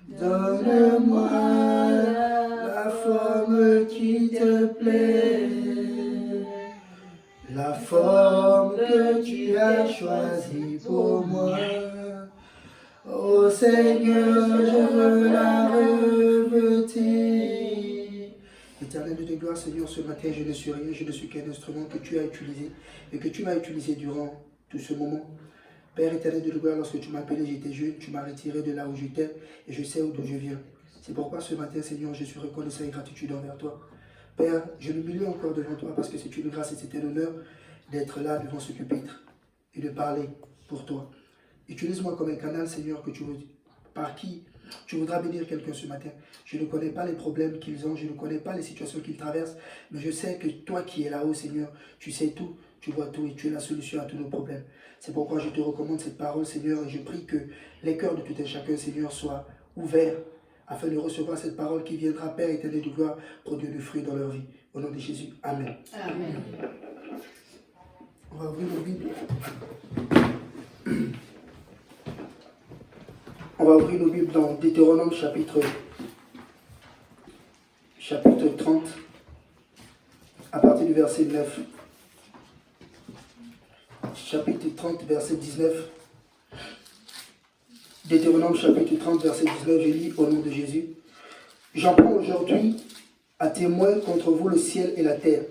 Donne-moi la forme qui te plaît, la forme que tu as choisie pour moi. Oh Seigneur, je veux la revêtir. Éternel de gloire, Seigneur, ce matin, je ne suis rien, je ne suis qu'un instrument que tu as utilisé et que tu vas utiliser durant tout ce moment. Père éternel de gloire, lorsque tu m'as appelé, j'étais jeune, tu m'as retiré de là où j'étais et je sais d'où je viens. C'est pourquoi ce matin, Seigneur, je suis reconnaissant et gratitude envers toi. Père, je m'humilie encore devant toi parce que c'est une grâce et c'est un honneur d'être là devant ce pupitre et de parler pour toi. Utilise-moi comme un canal, Seigneur, par qui tu voudras bénir quelqu'un ce matin. Je ne connais pas les problèmes qu'ils ont, je ne connais pas les situations qu'ils traversent, mais je sais que toi qui es là-haut, Seigneur, tu sais tout, tu vois tout et tu es la solution à tous nos problèmes. C'est pourquoi je te recommande cette parole, Seigneur, et je prie que les cœurs de tout un chacun, Seigneur, soient ouverts afin de recevoir cette parole qui viendra, Père éternel de gloire, produire du fruit dans leur vie. Au nom de Jésus, Amen. Amen. On va ouvrir nos Bibles. On va ouvrir nos Bibles dans Deutéronome chapitre 30, à partir du verset 9. Chapitre 30, verset 19. Deutéronome chapitre 30, verset 19, je lis au nom de Jésus. J'en prends aujourd'hui à témoin contre vous le ciel et la terre.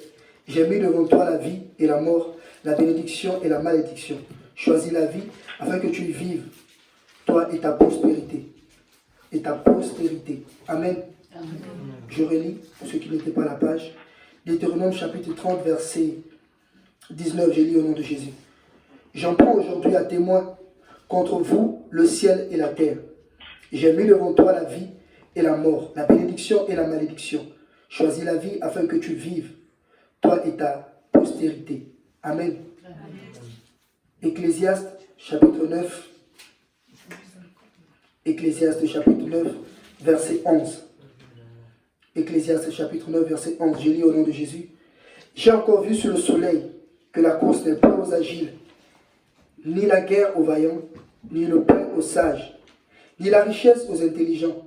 J'ai mis devant toi la vie et la mort, la bénédiction et la malédiction. Choisis la vie afin que tu y vives, toi et ta postérité. Et ta postérité. Amen. Amen. Je relis, pour ceux qui n'étaient pas à la page. Deutéronome chapitre 30, verset 19, je lis au nom de Jésus. J'en prends aujourd'hui à témoin contre vous le ciel et la terre. J'ai mis devant toi la vie et la mort, la bénédiction et la malédiction. Choisis la vie afin que tu vives, toi et ta postérité. Amen. Amen. Ecclésiaste chapitre 9. Ecclésiaste chapitre 9, verset 11. Ecclésiaste chapitre 9, verset 11. Je lis au nom de Jésus. J'ai encore vu sur le soleil que la course n'est pas aux agiles, ni la guerre aux vaillants, ni le pain aux sages, ni la richesse aux intelligents,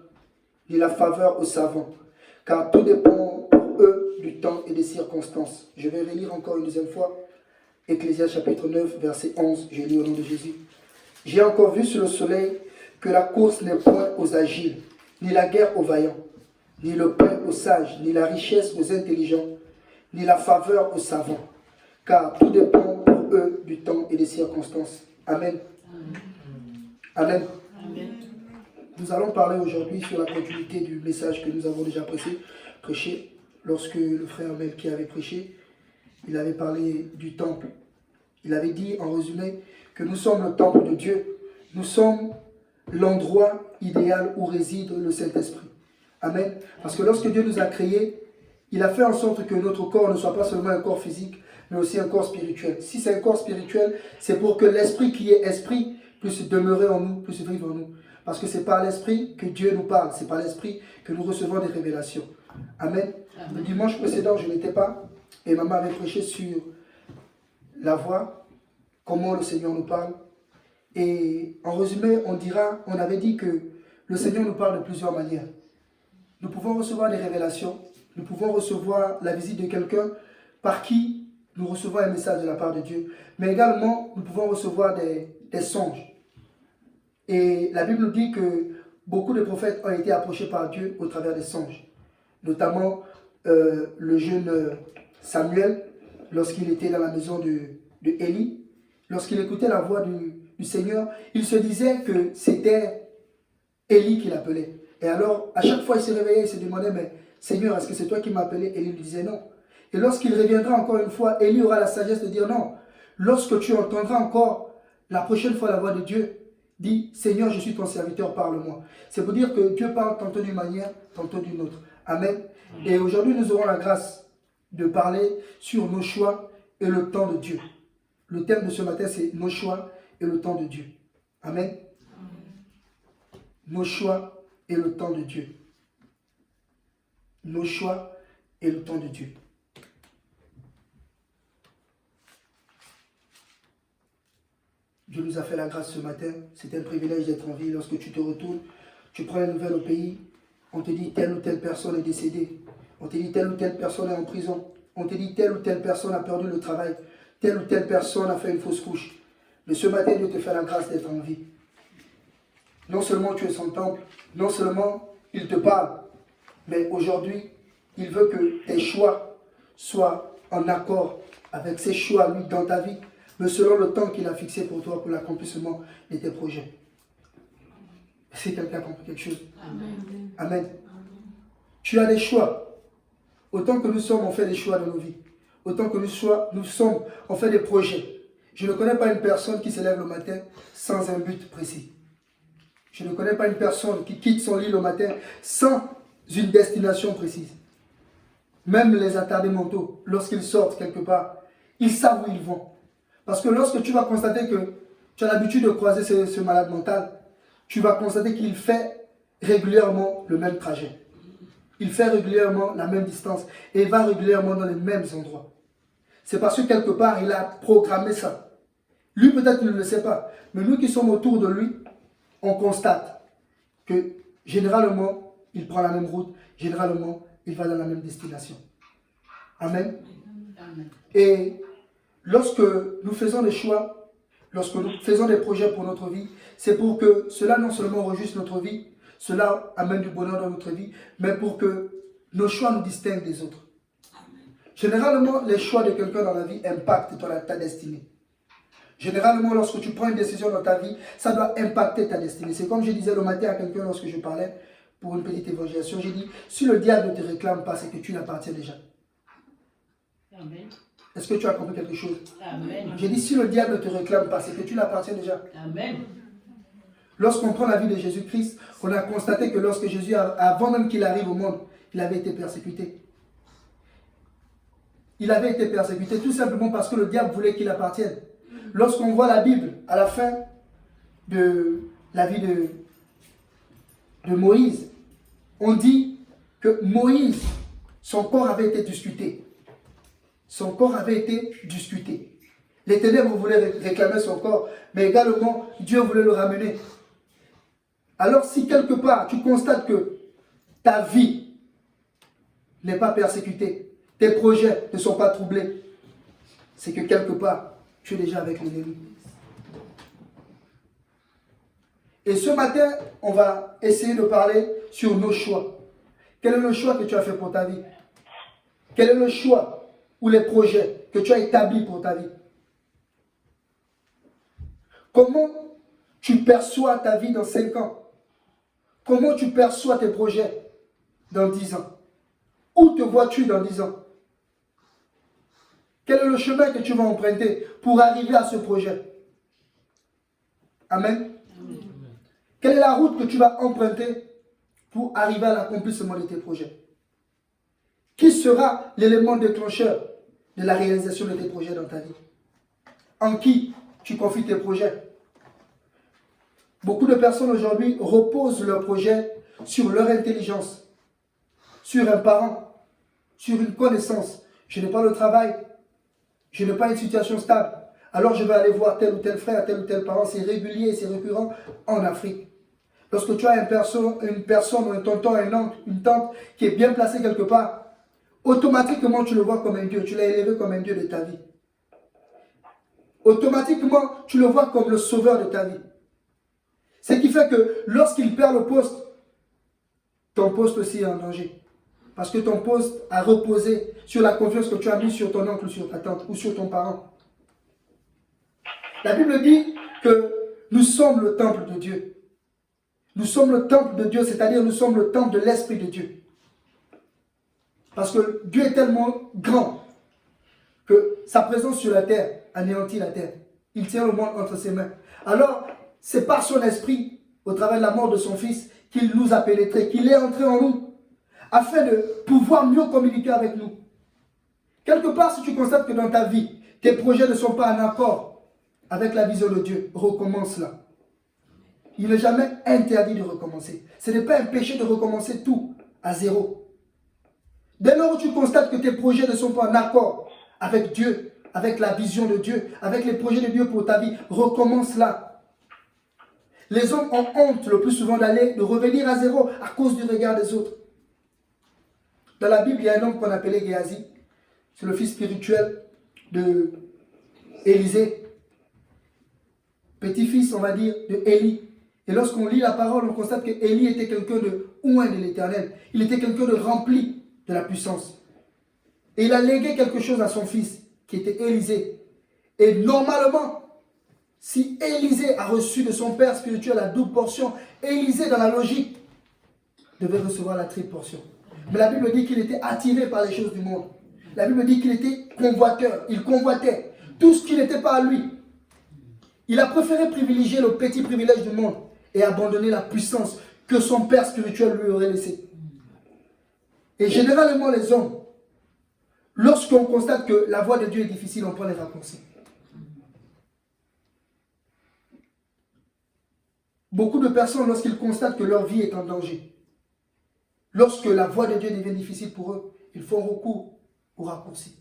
ni la faveur aux savants, car tout dépend pour eux du temps et des circonstances. Je vais relire encore une deuxième fois. Ecclésiaste chapitre 9, verset 11. Je lis au nom de Jésus. J'ai encore vu sur le soleil que la course n'est point aux agiles, ni la guerre aux vaillants, ni le pain aux sages, ni la richesse aux intelligents, ni la faveur aux savants, car tout dépend pour eux du temps et des circonstances. Amen. Amen. Amen. Nous allons parler aujourd'hui sur la continuité du message que nous avons déjà prêché. Lorsque le frère Melki avait prêché, il avait parlé du temple. Il avait dit en résumé que nous sommes le temple de Dieu. Nous sommes l'endroit idéal où réside le Saint-Esprit. Amen. Parce que lorsque Dieu nous a créés, il a fait en sorte que notre corps ne soit pas seulement un corps physique, mais aussi un corps spirituel. Si c'est un corps spirituel, c'est pour que l'esprit qui est esprit puisse demeurer en nous, puisse vivre en nous. Parce que c'est par l'esprit que Dieu nous parle, c'est par l'esprit que nous recevons des révélations. Amen. Le dimanche précédent, je n'étais pas, et maman avait prêché sur la voix, comment le Seigneur nous parle. Et en résumé, on avait dit que le Seigneur nous parle de plusieurs manières. Nous pouvons recevoir des révélations, nous pouvons recevoir la visite de quelqu'un par qui nous recevons un message de la part de Dieu. Mais également, nous pouvons recevoir des songes. Et la Bible nous dit que beaucoup de prophètes ont été approchés par Dieu au travers des songes. Notamment le jeune Samuel, lorsqu'il était dans la maison de Élie, lorsqu'il écoutait la voix du Seigneur, il se disait que c'était Élie qui l'appelait. Et alors, à chaque fois, il se réveillait, il se demandait, mais Seigneur, est-ce que c'est toi qui m'as appelé? Élie lui disait non. Et lorsqu'il reviendra encore une fois, Élie aura la sagesse de dire non. Lorsque tu entendras encore la prochaine fois la voix de Dieu, dis, Seigneur, je suis ton serviteur, parle-moi. C'est pour dire que Dieu parle tantôt d'une manière, tantôt d'une autre. Amen. Et aujourd'hui, nous aurons la grâce de parler sur nos choix et le temps de Dieu. Le thème de ce matin, c'est nos choix et le temps de Dieu. Amen. Nos choix et le temps de Dieu. Nos choix et le temps de Dieu. Dieu nous a fait la grâce ce matin. C'est un privilège d'être en vie. Lorsque tu te retournes, Tu prends les nouvelles au pays, on te dit telle ou telle personne est décédée. On te dit telle ou telle personne est en prison. On te dit telle ou telle personne a perdu le travail. Telle ou telle personne a fait une fausse couche. Mais ce matin, Dieu te fait la grâce d'être en vie. Non seulement tu es son temple, non seulement il te parle, mais aujourd'hui, il veut que tes choix soient en accord avec ses choix, lui, dans ta vie, mais selon le temps qu'il a fixé pour toi, pour l'accomplissement de tes projets. Si quelqu'un comprend quelque chose. Amen. Amen. Tu as des choix. Autant que nous sommes, on fait des choix dans nos vies. Autant que nous sommes, on fait des projets. Je ne connais pas une personne qui se lève le matin sans un but précis. Je ne connais pas une personne qui quitte son lit le matin sans une destination précise. Même les attardés mentaux, lorsqu'ils sortent quelque part, ils savent où ils vont. Parce que lorsque tu vas constater que tu as l'habitude de croiser ce malade mental, tu vas constater qu'il fait régulièrement le même trajet. Il fait régulièrement la même distance et il va régulièrement dans les mêmes endroits. C'est parce que quelque part, il a programmé ça. Lui, peut-être, il ne le sait pas. Mais nous qui sommes autour de lui, on constate que généralement, il prend la même route. Généralement, il va dans la même destination. Amen. Amen. Et lorsque nous faisons des choix, lorsque nous faisons des projets pour notre vie, c'est pour que cela non seulement enregistre notre vie, cela amène du bonheur dans notre vie, mais pour que nos choix nous distinguent des autres. Généralement, les choix de quelqu'un dans la vie impactent ta destinée. Généralement, lorsque tu prends une décision dans ta vie, ça doit impacter ta destinée. C'est comme je disais le matin à quelqu'un lorsque je parlais pour une petite évangélisation. J'ai dit, si le diable ne te réclame pas, c'est que tu l'appartiens déjà. Amen. Est-ce que tu as compris quelque chose? Amen. J'ai dit, si le diable ne te réclame pas, c'est que tu l'appartiens déjà. Amen. Lorsqu'on prend la vie de Jésus-Christ, on a constaté que lorsque Jésus, avant même qu'il arrive au monde, il avait été persécuté. Il avait été persécuté tout simplement parce que le diable voulait qu'il appartienne. Lorsqu'on voit la Bible, à la fin de la vie de Moïse, on dit que Moïse, son corps avait été discuté. Son corps avait été discuté. Les ténèbres voulaient réclamer son corps, mais également Dieu voulait le ramener. Alors si quelque part tu constates que ta vie n'est pas persécutée, tes projets ne sont pas troublés, c'est que quelque part tu es déjà avec l'ennemi. Et ce matin, on va essayer de parler sur nos choix. Quel est le choix que tu as fait pour ta vie? Quel est le choix ou les projets que tu as établis pour ta vie? Comment tu perçois ta vie dans 5 ans? Comment tu perçois tes projets dans 10 ans? Où te vois-tu dans 10 ans? Quel est le chemin que tu vas emprunter pour arriver à ce projet? Amen. Amen. Quelle est la route que tu vas emprunter pour arriver à l'accomplissement de tes projets? Qui sera l'élément déclencheur de la réalisation de tes projets dans ta vie? En qui tu confies tes projets? Beaucoup de personnes aujourd'hui reposent leurs projets sur leur intelligence, sur un parent, sur une connaissance. Je n'ai pas le travail, je n'ai pas une situation stable. Alors je vais aller voir tel ou tel frère, tel ou tel parent. C'est régulier, c'est récurrent en Afrique. Lorsque tu as une personne, un tonton, un oncle, une tante qui est bien placée quelque part, automatiquement tu le vois comme un Dieu. Tu l'as élevé comme un Dieu de ta vie. Automatiquement, tu le vois comme le sauveur de ta vie. Ce qui fait que lorsqu'il perd le poste, ton poste aussi est en danger. Parce que ton poste a reposé sur la confiance que tu as mise sur ton oncle, sur ta tante ou sur ton parent. La Bible dit que nous sommes le temple de Dieu. Nous sommes le temple de Dieu, c'est-à-dire nous sommes le temple de l'Esprit de Dieu. Parce que Dieu est tellement grand que sa présence sur la terre anéantit la terre. Il tient le monde entre ses mains. Alors, c'est par son esprit, au travers de la mort de son Fils, qu'il nous a pénétrés, qu'il est entré en nous, afin de pouvoir mieux communiquer avec nous. Quelque part, si tu constates que dans ta vie, tes projets ne sont pas en accord avec la vision de Dieu, recommence là. Il n'est jamais interdit de recommencer. Ce n'est pas un péché de recommencer tout à zéro. Dès lors où tu constates que tes projets ne sont pas en accord avec Dieu, avec la vision de Dieu, avec les projets de Dieu pour ta vie, recommence là. Les hommes ont honte le plus souvent de revenir à zéro à cause du regard des autres. Dans la Bible, il y a un homme qu'on appelait Géasi. C'est le fils spirituel de Élisée. Petit-fils, on va dire, de Élie. Et lorsqu'on lit la parole, on constate que Élie était quelqu'un de oint de l'Éternel. Il était quelqu'un de rempli de la puissance. Et il a légué quelque chose à son fils, qui était Élisée. Et normalement, si Élisée a reçu de son père spirituel la double portion, Élisée, dans la logique, devait recevoir la triple portion. Mais la Bible dit qu'il était attiré par les choses du monde. La Bible dit qu'il était convoiteur. Il convoitait tout ce qui n'était pas à lui. Il a préféré privilégier le petit privilège du monde et abandonner la puissance que son père spirituel lui aurait laissée. Et généralement, les hommes, lorsqu'on constate que la voie de Dieu est difficile, on prend les raccourcis. Beaucoup de personnes, lorsqu'ils constatent que leur vie est en danger, lorsque la voie de Dieu devient difficile pour eux, ils font recours aux raccourcis.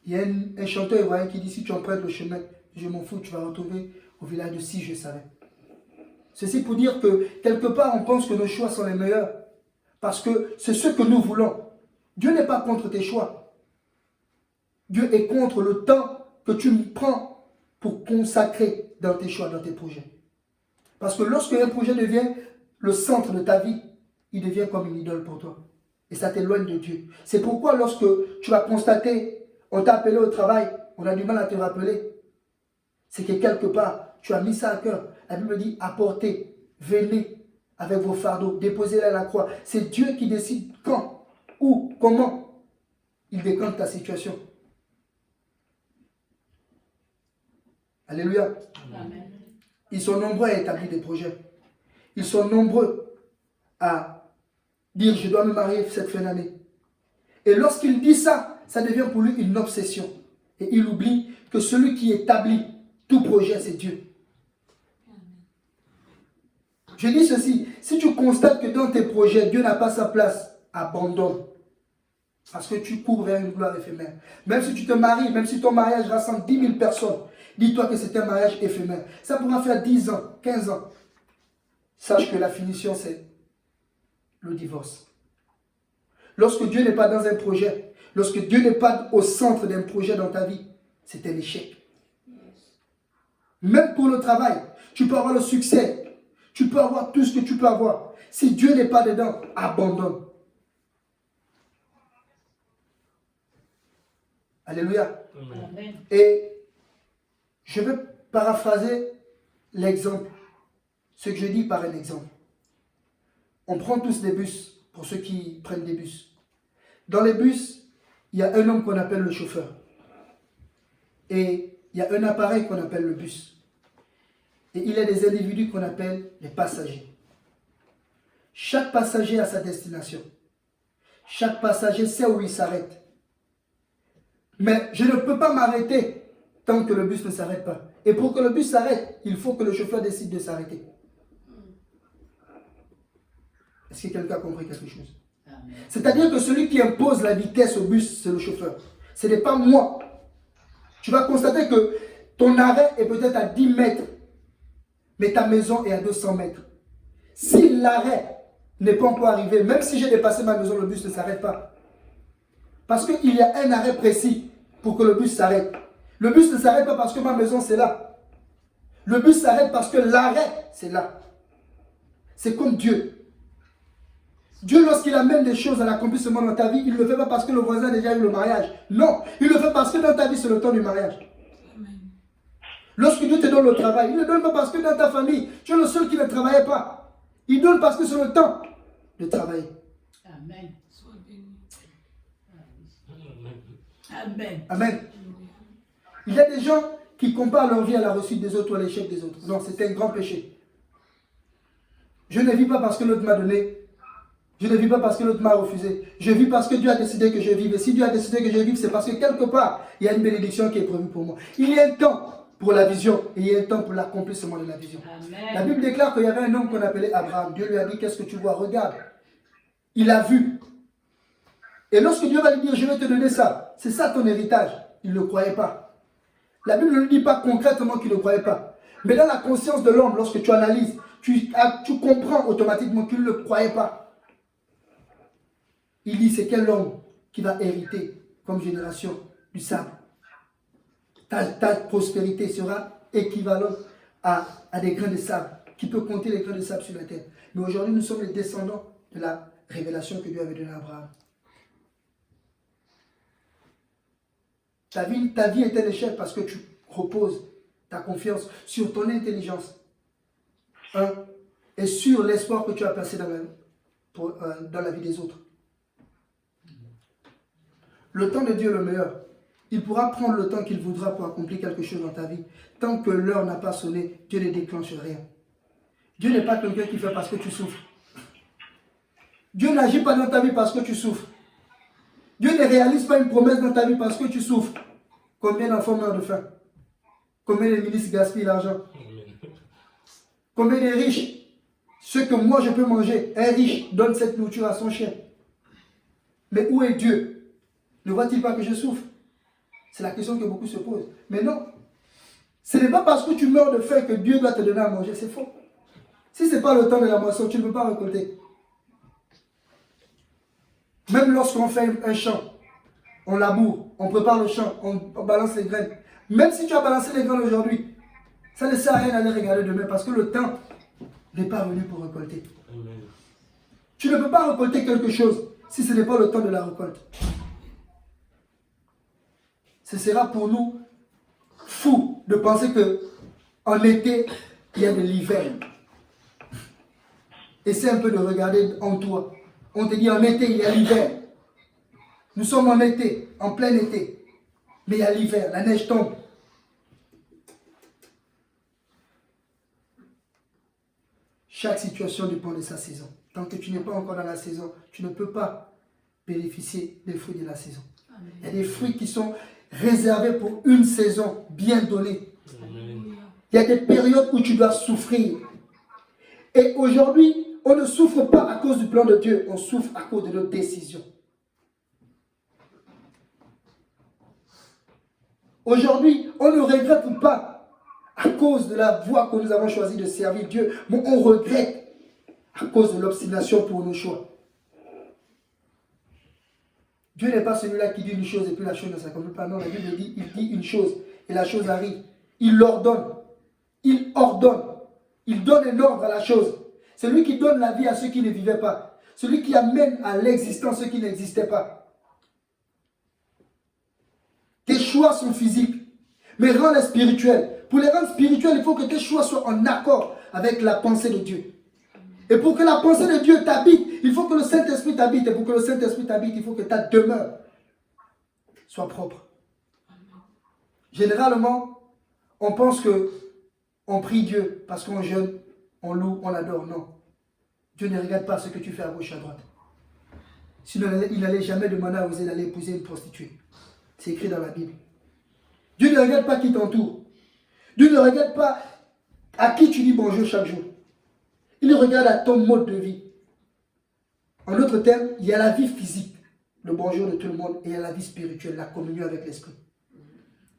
Il y a un chanteur ivoirien qui dit, si tu empruntes le chemin, je m'en fous, tu vas retrouver au village de Si je savais. Ceci pour dire que quelque part, on pense que nos choix sont les meilleurs. Parce que c'est ce que nous voulons. Dieu n'est pas contre tes choix. Dieu est contre le temps que tu prends pour consacrer dans tes choix, dans tes projets. Parce que lorsque un projet devient le centre de ta vie, il devient comme une idole pour toi. Et ça t'éloigne de Dieu. C'est pourquoi lorsque tu vas constater, on t'a appelé au travail, on a du mal à te rappeler. C'est que quelque part, tu as mis ça à cœur. La Bible dit, apportez, venez avec vos fardeaux, déposez-les à la croix. C'est Dieu qui décide quand, où, comment il décante ta situation. Alléluia. Amen. Ils sont nombreux à établir des projets. Ils sont nombreux à dire, je dois me marier cette fin d'année. Et lorsqu'il dit ça, ça devient pour lui une obsession. Et il oublie que celui qui établit tout projet, c'est Dieu. Je dis ceci, si tu constates que dans tes projets, Dieu n'a pas sa place, abandonne. Parce que tu cours vers une gloire éphémère. Même si tu te maries, même si ton mariage rassemble 10 000 personnes, dis-toi que c'est un mariage éphémère. Ça pourra faire 10 ans, 15 ans. Sache que la finition, c'est le divorce. Lorsque Dieu n'est pas dans un projet, lorsque Dieu n'est pas au centre d'un projet dans ta vie, c'est un échec. Même pour le travail, tu peux avoir le succès, tu peux avoir tout ce que tu peux avoir. Si Dieu n'est pas dedans, abandonne. Alléluia. Amen. Et je vais paraphraser l'exemple, ce que je dis par un exemple. On prend tous des bus, pour ceux qui prennent des bus. Dans les bus, il y a un homme qu'on appelle le chauffeur. Et il y a un appareil qu'on appelle le bus. Et il y a des individus qu'on appelle les passagers. Chaque passager a sa destination. Chaque passager sait où il s'arrête. Mais je ne peux pas m'arrêter tant que le bus ne s'arrête pas. Et pour que le bus s'arrête, il faut que le chauffeur décide de s'arrêter. Est-ce que quelqu'un a compris quelque chose? C'est-à-dire que celui qui impose la vitesse au bus, c'est le chauffeur. Ce n'est pas moi. Tu vas constater que ton arrêt est peut-être à 10 mètres, mais ta maison est à 200 mètres. Si l'arrêt n'est pas encore arrivé, même si j'ai dépassé ma maison, le bus ne s'arrête pas. Parce qu'il y a un arrêt précis pour que le bus s'arrête. Le bus ne s'arrête pas parce que ma maison c'est là. Le bus s'arrête parce que l'arrêt c'est là. C'est comme Dieu. Dieu, lorsqu'il amène des choses à l'accomplissement dans ta vie, il ne le fait pas parce que le voisin a déjà eu le mariage. Non, il le fait parce que dans ta vie, c'est le temps du mariage. Amen. Lorsque Dieu te donne le travail, il ne le donne pas parce que dans ta famille, tu es le seul qui ne travaillait pas. Il donne parce que c'est le temps de travailler. Amen. Amen. Amen. Il y a des gens qui comparent leur vie à la réussite des autres ou à l'échec des autres. Non, c'est un grand péché. Je ne vis pas parce que l'autre m'a donné. Je ne vis pas parce que l'autre m'a refusé. Je vis parce que Dieu a décidé que je vive. Et si Dieu a décidé que je vive, c'est parce que quelque part, il y a une bénédiction qui est prévue pour moi. Il y a un temps pour la vision et il y a un temps pour l'accomplissement de la vision. Amen. La Bible déclare qu'il y avait un homme qu'on appelait Abraham. Dieu lui a dit, qu'est-ce que tu vois? Regarde. Il a vu. Et lorsque Dieu va lui dire, je vais te donner ça, c'est ça ton héritage, il ne le croyait pas. La Bible ne lui dit pas concrètement qu'il ne croyait pas. Mais dans la conscience de l'homme, lorsque tu analyses, tu comprends automatiquement qu'il ne le croyait pas. Il dit, c'est quel homme qui va hériter comme génération du sable? Ta prospérité sera équivalente à des grains de sable, qui peut compter les grains de sable sur la terre. Mais aujourd'hui, nous sommes les descendants de la révélation que Dieu avait donnée à Abraham. Ta vie est un échec parce que tu reposes ta confiance sur ton intelligence et sur l'espoir que tu as placé dans la vie des autres. Le temps de Dieu est le meilleur. Il pourra prendre le temps qu'il voudra pour accomplir quelque chose dans ta vie. Tant que l'heure n'a pas sonné, Dieu ne déclenche rien. Dieu n'est pas quelqu'un qui fait parce que tu souffres. Dieu n'agit pas dans ta vie parce que tu souffres. Dieu ne réalise pas une promesse dans ta vie parce que tu souffres. Combien d'enfants meurent de faim? Combien de ministres gaspillent l'argent? Combien de riches? Ce que moi je peux manger, un riche donne cette nourriture à son chien. Mais où est Dieu? Ne voit-il pas que je souffre? C'est la question que beaucoup se posent. Mais non. Ce n'est pas parce que tu meurs de faim que Dieu doit te donner à manger. C'est faux. Si ce n'est pas le temps de la moisson, tu ne peux pas récolter. Même lorsqu'on fait un champ, on laboure, on prépare le champ, on balance les graines. Même si tu as balancé les graines aujourd'hui, ça ne sert à rien d'aller regarder demain parce que le temps n'est pas venu pour récolter. Amen. Tu ne peux pas récolter quelque chose si ce n'est pas le temps de la récolte. Ce sera pour nous fou de penser qu'en été, il y a de l'hiver. Essaie un peu de regarder en toi. On te dit en été, il y a l'hiver. Nous sommes en été, en plein été. Mais il y a l'hiver, la neige tombe. Chaque situation dépend de sa saison. Tant que tu n'es pas encore dans la saison, tu ne peux pas bénéficier des fruits de la saison. Amen. Il y a des fruits qui sont réservés pour une saison bien donnée. Amen. Il y a des périodes où tu dois souffrir. Et aujourd'hui, on ne souffre pas à cause du plan de Dieu, on souffre à cause de nos décisions. Aujourd'hui, on ne regrette pas à cause de la voie que nous avons choisi de servir Dieu, mais on regrette à cause de l'obstination pour nos choix. Dieu n'est pas celui-là qui dit une chose et puis la chose ne s'accomplit pas. Non, la Bible dit, il dit une chose et la chose arrive. Il l'ordonne. Il ordonne. Il donne un ordre à la chose. C'est lui qui donne la vie à ceux qui ne vivaient pas. Celui qui amène à l'existence ceux qui n'existaient pas. Tes choix sont physiques, mais rends-les spirituels. Pour les rendre spirituels, il faut que tes choix soient en accord avec la pensée de Dieu. Et pour que la pensée de Dieu t'habite, il faut que le Saint-Esprit t'habite. Et pour que le Saint-Esprit t'habite, il faut que ta demeure soit propre. Généralement, on pense que on prie Dieu parce qu'on jeûne, on loue, on l'adore. Non. Dieu ne regarde pas ce que tu fais à gauche, à droite. Sinon, il n'allait jamais demander à oser d'aller épouser une prostituée. C'est écrit dans la Bible. Dieu ne regarde pas qui t'entoure. Dieu ne regarde pas à qui tu dis bonjour chaque jour. Il regarde à ton mode de vie. En d'autres termes, il y a la vie physique, le bonjour de tout le monde, et il y a la vie spirituelle, la communion avec l'Esprit.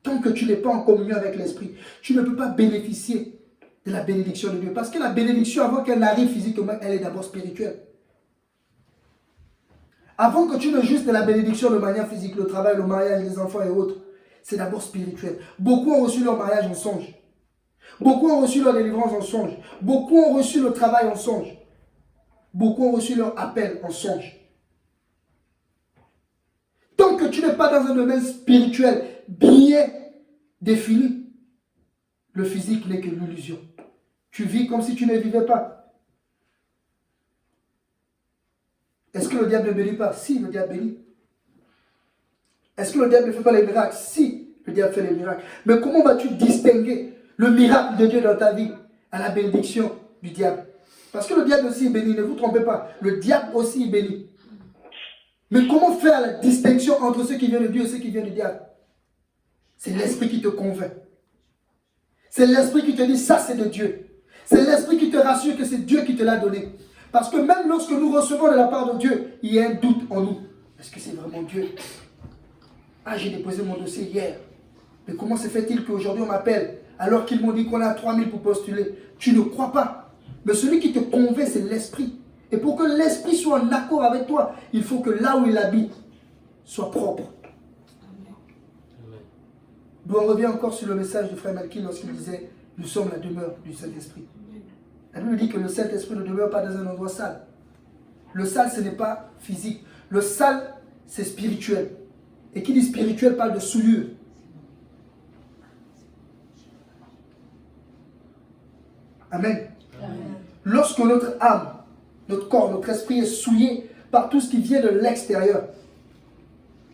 Tant que tu n'es pas en communion avec l'Esprit, tu ne peux pas bénéficier de la bénédiction de Dieu. Parce que la bénédiction, avant qu'elle n'arrive physiquement, elle est d'abord spirituelle. Avant que tu ne jouisses de la bénédiction de manière physique, le travail, le mariage, les enfants et autres, c'est d'abord spirituel. Beaucoup ont reçu leur mariage en songe. Beaucoup ont reçu leur délivrance en songe. Beaucoup ont reçu le travail en songe. Beaucoup ont reçu leur appel en songe. Tant que tu n'es pas dans un domaine spirituel bien défini, le physique n'est que l'illusion. Tu vis comme si tu ne vivais pas. Est-ce que le diable ne bénit pas? Si, le diable bénit. Est-ce que le diable ne fait pas les miracles? Si, le diable fait les miracles. Mais comment vas-tu distinguer le miracle de Dieu dans ta vie à la bénédiction du diable? Parce que le diable aussi est béni, ne vous trompez pas. Le diable aussi est béni. Mais comment faire la distinction entre ce qui vient de Dieu et ce qui vient du diable? C'est l'esprit qui te convainc. C'est l'esprit qui te dit ça c'est de Dieu. C'est l'esprit qui te rassure que c'est Dieu qui te l'a donné. Parce que même lorsque nous recevons de la part de Dieu, il y a un doute en nous. Est-ce que c'est vraiment Dieu? Ah, j'ai déposé mon dossier hier. Mais comment se fait-il qu'aujourd'hui on m'appelle alors qu'ils m'ont dit qu'on est à 3000 pour postuler. Tu ne crois pas. Mais celui qui te convainc, c'est l'esprit. Et pour que l'esprit soit en accord avec toi, il faut que là où il habite soit propre. Donc on revient encore sur le message de frère Malky lorsqu'il disait « Nous sommes la demeure du Saint-Esprit ». La Bible dit que le Saint-Esprit ne demeure pas dans un endroit sale. Le sale, ce n'est pas physique. Le sale, c'est spirituel. Et qui dit spirituel parle de souillure. Amen. Amen. Lorsque notre âme, notre corps, notre esprit est souillé par tout ce qui vient de l'extérieur,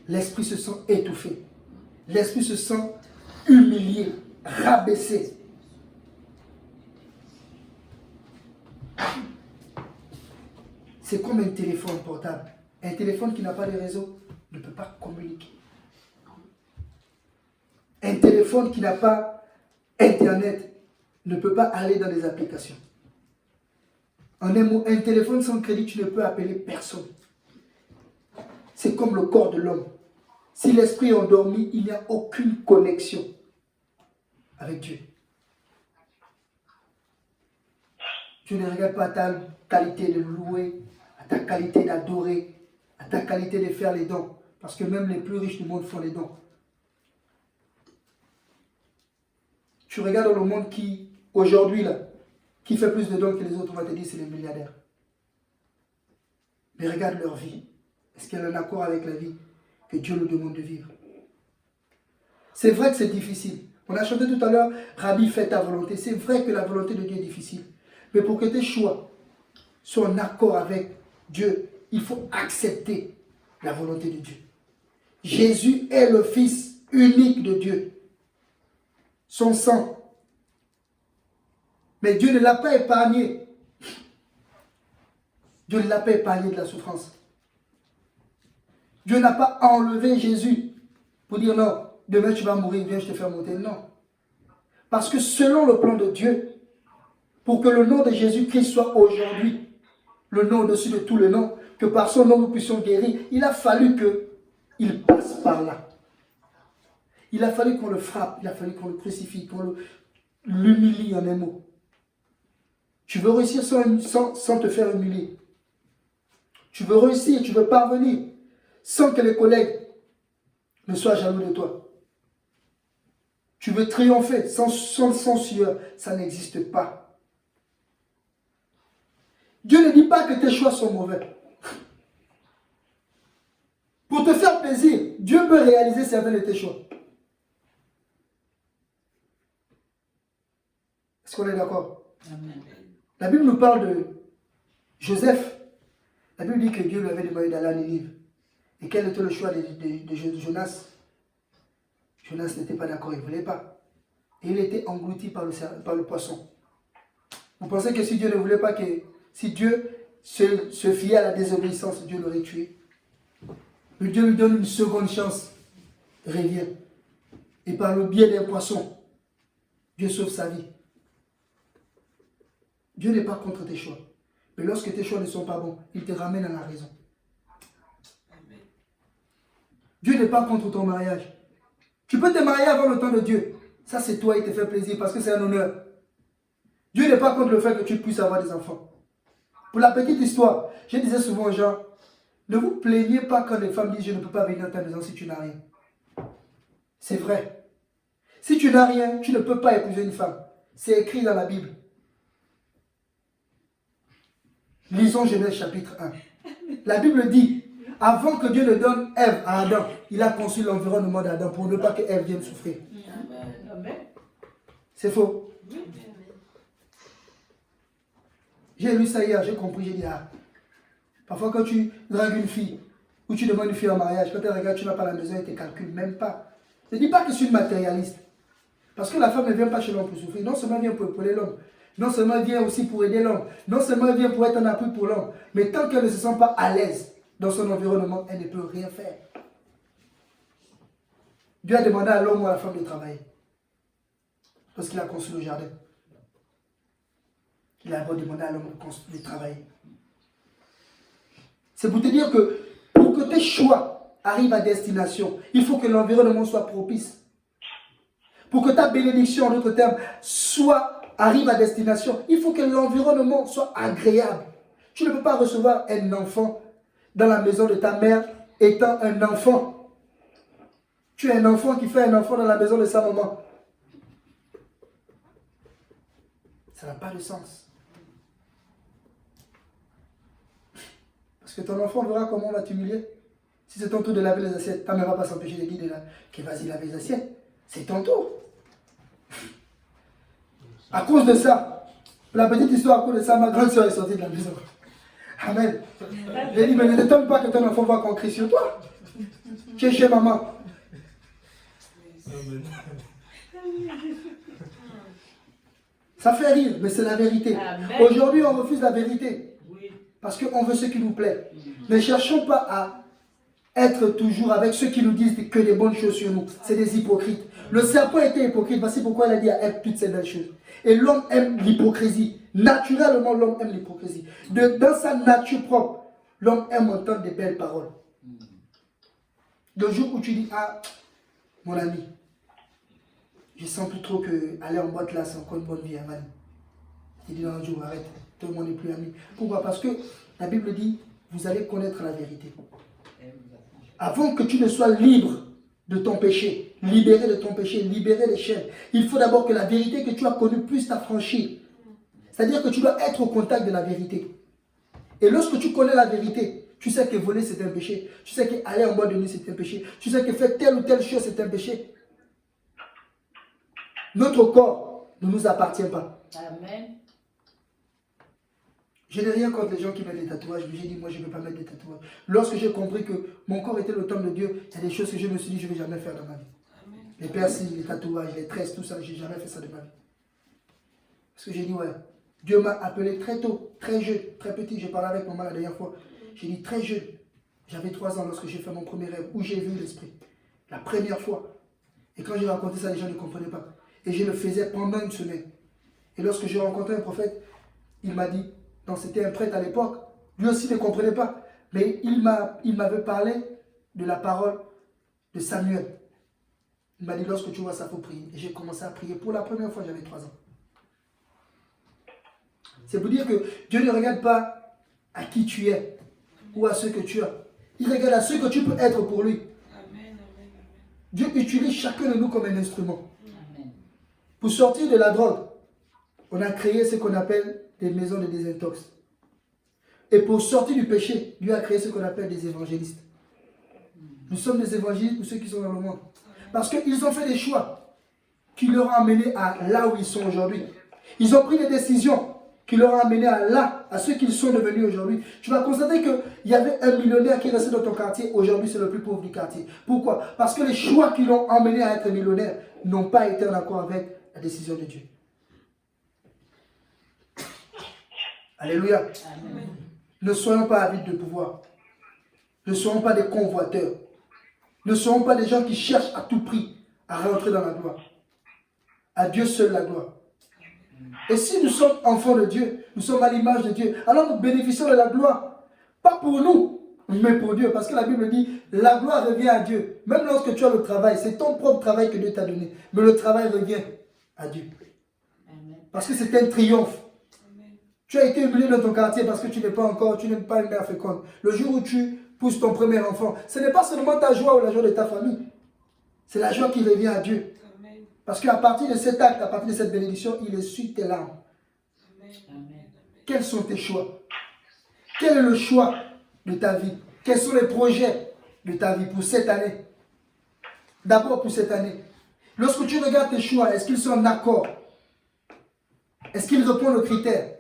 l'esprit se sent étouffé. L'esprit se sent humilié, rabaissé. C'est comme un téléphone portable. Un téléphone qui n'a pas de réseau ne peut pas communiquer. Un téléphone qui n'a pas Internet ne peut pas aller dans des applications. En un mot, un téléphone sans crédit, tu ne peux appeler personne. C'est comme le corps de l'homme. Si l'esprit est endormi, il n'y a aucune connexion avec Dieu. Tu ne regardes pas ta qualité de louer, à ta qualité d'adorer, à ta qualité de faire les dons. Parce que même les plus riches du monde font les dons. Tu regardes dans le monde qui, aujourd'hui, là, qui fait plus de dons que les autres, on va te dire c'est les milliardaires. Mais regarde leur vie. Est-ce qu'elle est en accord avec la vie que Dieu nous demande de vivre? C'est vrai que c'est difficile. On a chanté tout à l'heure, Rabbi, fais ta volonté. C'est vrai que la volonté de Dieu est difficile. Mais pour que tes choix soient en accord avec Dieu, il faut accepter la volonté de Dieu. Jésus est le Fils unique de Dieu. Son sang. Mais Dieu ne l'a pas épargné. Dieu ne l'a pas épargné de la souffrance. Dieu n'a pas enlevé Jésus pour dire non, demain tu vas mourir, viens, je te fais monter. Non. Parce que selon le plan de Dieu, pour que le nom de Jésus-Christ soit aujourd'hui le nom au-dessus de tous les noms, que par son nom nous puissions guérir, il a fallu qu'il passe par là. Il a fallu qu'on le frappe, il a fallu qu'on le crucifie, qu'on l'humilie en un mot. Tu veux réussir sans te faire humilier. Tu veux réussir, tu veux parvenir sans que les collègues ne soient jaloux de toi. Tu veux triompher sans sueur, ça n'existe pas. Dieu ne dit pas que tes choix sont mauvais. Pour te faire plaisir, Dieu peut réaliser certains de tes choix. Est-ce qu'on est d'accord? Amen. La Bible nous parle de Joseph. La Bible dit que Dieu lui avait demandé d'aller à Ninive. Et quel était le choix de Jonas? Jonas n'était pas d'accord, il ne voulait pas. Et il était englouti par le poisson. Vous pensez que si Dieu ne voulait pas que... Si Dieu se fiait à la désobéissance, Dieu l'aurait tué? Mais Dieu lui donne une seconde chance. Reviens. Et par le biais d'un poisson, Dieu sauve sa vie. Dieu n'est pas contre tes choix. Mais lorsque tes choix ne sont pas bons, il te ramène à la raison. Dieu n'est pas contre ton mariage. Tu peux te marier avant le temps de Dieu. Ça, c'est toi, il te fait plaisir parce que c'est un honneur. Dieu n'est pas contre le fait que tu puisses avoir des enfants. Pour la petite histoire, je disais souvent aux gens, ne vous plaignez pas quand les femmes disent je ne peux pas venir dans ta maison si tu n'as rien. C'est vrai. Si tu n'as rien, tu ne peux pas épouser une femme. C'est écrit dans la Bible. Lisons Genèse chapitre 1. La Bible dit, avant que Dieu ne donne Ève à Adam, il a conçu l'environnement d'Adam pour ne pas que Ève vienne souffrir. C'est faux. J'ai lu ça hier, j'ai compris, j'ai dit, ah, parfois quand tu dragues une fille, ou tu demandes une fille en mariage, quand elle regarde, tu n'as pas la maison, elle ne te calcule même pas. Ne dis pas que je suis une matérialiste. Parce que la femme ne vient pas chez l'homme pour souffrir. Non seulement elle vient pour épauler l'homme, non seulement elle vient aussi pour aider l'homme, non seulement elle vient pour être un appui pour l'homme, mais tant qu'elle ne se sent pas à l'aise dans son environnement, elle ne peut rien faire. Dieu a demandé à l'homme ou à la femme de travailler. Parce qu'il a construit le jardin. Il a demandé à l'homme de travailler. C'est pour te dire que pour que tes choix arrivent à destination, il faut que l'environnement soit propice. pour que ta bénédiction, en d'autres termes, arrive à destination, il faut que l'environnement soit agréable. Tu ne peux pas recevoir un enfant dans la maison de ta mère étant un enfant. Tu es un enfant qui fait un enfant dans la maison de sa maman. Ça n'a pas de sens. Parce que ton enfant verra comment on va t'humilier. Si c'est ton tour de laver les assiettes, ta mère ne va pas s'empêcher de dire que vas-y laver les assiettes. C'est ton tour. À cause de ça, la petite histoire, à cause de ça, ma grande soeur est sortie de la maison. Amen. J'ai dit, mais ne t'étonne pas que ton enfant va qu'on crie sur toi. Tu es chez maman. Ça fait rire, mais c'est la vérité. Aujourd'hui, on refuse la vérité. Parce qu'on veut ce qui nous plaît. Ne cherchons pas à être toujours avec ceux qui nous disent que des bonnes choses sur nous. C'est des hypocrites. Le serpent était hypocrite. Voici pourquoi il a dit à Ève toutes ces belles choses. Et l'homme aime l'hypocrisie. Naturellement, l'homme aime l'hypocrisie. Dans sa nature propre, l'homme aime entendre des belles paroles. Le jour où tu dis, ah, mon ami, je sens plus trop que aller en boîte là, c'est encore une bonne vie, hein, man. Il dit, non, un jour, arrête, tout le monde n'est plus ami. Pourquoi? Parce que la Bible dit, vous allez connaître la vérité. Avant que tu ne sois libre de ton péché, libéré de ton péché, libéré des chaînes, il faut d'abord que la vérité que tu as connue puisse t'affranchir. C'est-à-dire que tu dois être au contact de la vérité. Et lorsque tu connais la vérité, tu sais que voler c'est un péché. Tu sais qu'aller en boîte de nuit c'est un péché. Tu sais que faire telle ou telle chose c'est un péché. Notre corps ne nous appartient pas. Amen. Je n'ai rien contre les gens qui mettent des tatouages. J'ai dit, moi, je ne veux pas mettre des tatouages. Lorsque j'ai compris que mon corps était le temple de Dieu, il y a des choses que je me suis dit, je ne vais jamais faire dans ma vie. Amen. Les piercings, les tatouages, les tresses, tout ça, je n'ai jamais fait ça de ma vie. Parce que j'ai dit, ouais, Dieu m'a appelé très tôt, très jeune, très petit. J'ai parlé avec maman la dernière fois. J'ai dit, très jeune. J'avais 3 ans lorsque j'ai fait mon premier rêve, où j'ai vu l'esprit. La première fois. Et quand j'ai raconté ça, les gens ne comprenaient pas. Et je le faisais pendant une semaine. Et lorsque j'ai rencontré un prophète, il m'a dit, donc c'était un prêtre à l'époque, lui aussi ne comprenait pas, mais il m'avait parlé de la parole de Samuel. Il m'a dit, lorsque tu vois ça, il faut prier. Et j'ai commencé à prier pour la première fois, j'avais 3 ans. C'est pour dire que Dieu ne regarde pas à qui tu es ou à ce que tu as. Il regarde à ce que tu peux être pour lui. Dieu utilise chacun de nous comme un instrument. Pour sortir de la drogue, on a créé ce qu'on appelle des maisons de désintox. Et pour sortir du péché, Dieu a créé ce qu'on appelle des évangélistes. Nous sommes des évangélistes pour ceux qui sont dans le monde. Parce qu'ils ont fait des choix qui leur ont amené à là où ils sont aujourd'hui. Ils ont pris des décisions qui leur ont amené à ce qu'ils sont devenus aujourd'hui. Tu vas constater qu'il y avait un millionnaire qui est resté dans ton quartier. Aujourd'hui, c'est le plus pauvre du quartier. Pourquoi? Parce que les choix qui l'ont amené à être millionnaire n'ont pas été en accord avec la décision de Dieu. Alléluia. Amen. Ne soyons pas avides de pouvoir. Ne soyons pas des convoiteurs. Ne soyons pas des gens qui cherchent à tout prix à rentrer dans la gloire. À Dieu seul la gloire. Et si nous sommes enfants de Dieu, nous sommes à l'image de Dieu, alors nous bénéficions de la gloire. Pas pour nous, mais pour Dieu. Parce que la Bible dit, la gloire revient à Dieu. Même lorsque tu as le travail, c'est ton propre travail que Dieu t'a donné. Mais le travail revient à Dieu. Parce que c'est un triomphe. Tu as été humilié dans ton quartier parce que tu n'es pas une mère féconde. Le jour où tu pousses ton premier enfant, ce n'est pas seulement ta joie ou la joie de ta famille. C'est la joie qui revient à Dieu. Amen. Parce qu'à partir de cet acte, à partir de cette bénédiction, il essuie tes larmes. Amen. Quels sont tes choix? Quel est le choix de ta vie? Quels sont les projets de ta vie pour cette année? D'abord pour cette année. Lorsque tu regardes tes choix, est-ce qu'ils sont en accord? Est-ce qu'ils répondent aux critères?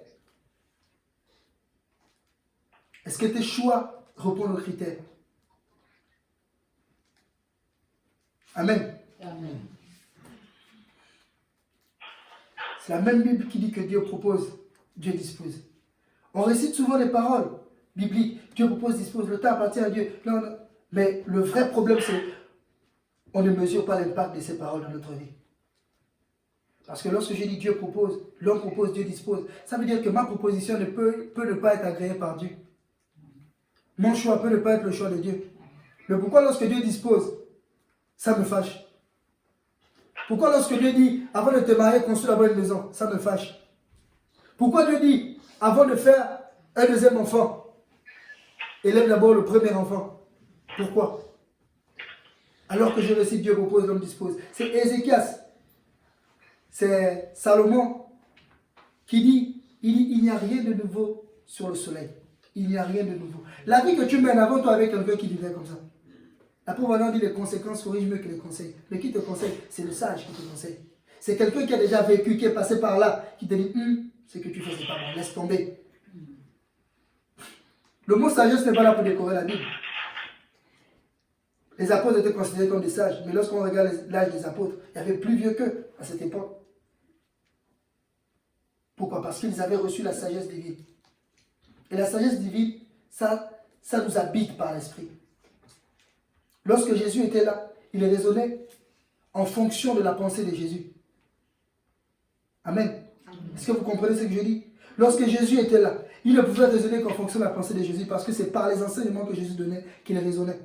Est-ce que tes choix répondent aux critères? Amen. Amen. C'est la même Bible qui dit que Dieu propose, Dieu dispose. On récite souvent les paroles bibliques. Dieu propose, dispose, le temps appartient à Dieu. Non, non. Mais le vrai problème, c'est qu'on ne mesure pas l'impact de ces paroles dans notre vie. Parce que lorsque je dis Dieu propose, l'homme propose, Dieu dispose, ça veut dire que ma proposition peut ne pas être agréée par Dieu. Mon choix peut ne pas être le choix de Dieu. Mais pourquoi lorsque Dieu dispose, ça me fâche? Pourquoi lorsque Dieu dit, avant de te marier, construis d'abord une maison, ça me fâche. Pourquoi Dieu dit, avant de faire un deuxième enfant, élève d'abord le premier enfant? Pourquoi? Alors que je récite, Dieu propose, l'homme dispose. C'est Ézéchias, c'est Salomon qui dit, il n'y a rien de nouveau sur le soleil. Il n'y a rien de nouveau. La vie que tu mènes avant, toi, avec quelqu'un qui vivait comme ça. La pauvre dit les conséquences corrigent mieux que les conseils. Mais qui te conseille? C'est le sage qui te conseille. C'est quelqu'un qui a déjà vécu, qui est passé par là, qui te dit, ce que tu fais, c'est pas bon, laisse tomber. Le mot sagesse n'est pas là pour décorer la Bible. Les apôtres étaient considérés comme des sages, mais lorsqu'on regarde l'âge des apôtres, il y avait plus vieux qu'eux à cette époque. Pourquoi? Parce qu'ils avaient reçu la sagesse divine. Et la sagesse divine, ça nous habite par l'esprit. Lorsque Jésus était là, il raisonnait en fonction de la pensée de Jésus. Amen. Est-ce que vous comprenez ce que je dis? Lorsque Jésus était là, il ne pouvait raisonner qu'en fonction de la pensée de Jésus parce que c'est par les enseignements que Jésus donnait qu'il raisonnait.